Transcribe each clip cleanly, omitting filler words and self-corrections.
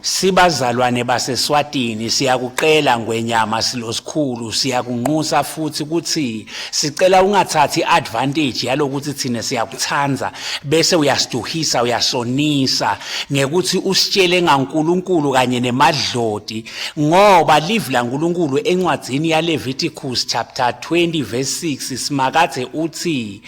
Sibazalwane baseSwatini siyakuqela ngwenyama silosikhulu siyakunxusa futhi ukuthi sicela ungathathi advantage yalokuthi thina siyakuthanza bese uyasiduhisa uyasonisa ngekuthi usitshele ngaNkulunkulu kanye nemadloti ngoba live laNkulunkulu encwadzini yaLeviticus chapter 20 verse 6 simakathe uthi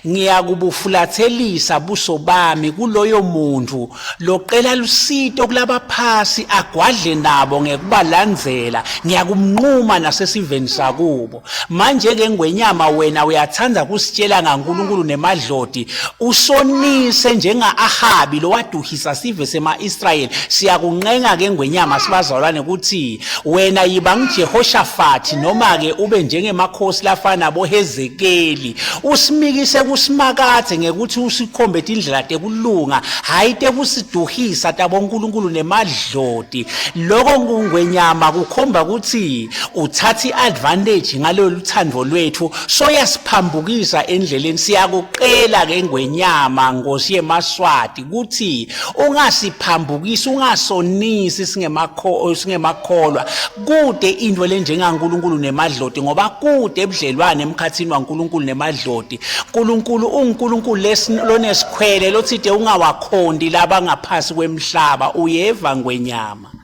ngiyakubufulathelisa buso bami kuloyo muntu loqela lusito kulaba phasi agwadle nabo ngekubalandzela ngiyakumnquma nasesiveni sakubo manje ke ngwenyama wena uyathanda kusitshela ngaNkulunkulu nemadloti usonise njenga Ahabi lo waduhisa sive sema-Israyeli siyakunqenga ke ngwenyama sibazalwane ukuthi wena yiba ngiJehoshaphat noma ke ube njengemakhosi lafana boHezekeli usimikise kusimakathe ngekuthi usikhombe indlela tekulunga hayi tekusiduhisa taboNkulunkulu nemadloti lokho ngwenyama kukhomba ukuthi uthathi advantage ngalo luthando lwethu soyasiphambukisa endleleni siyakuqela ke ngwenyama Nkosi yeMaswati ukuthi ungasiphambukisi ungasonisi singemakholwa kude into lenjengaNkulunkulu nemadloti ngoba kude ebudlelwane emkhathini waNkulunkulu nemadloti uNkulunkulu unguNkulunkulu lonesikhwele lothide ungawakhondi laba ngaphasi kwemhlaba uyeva ngwenyama.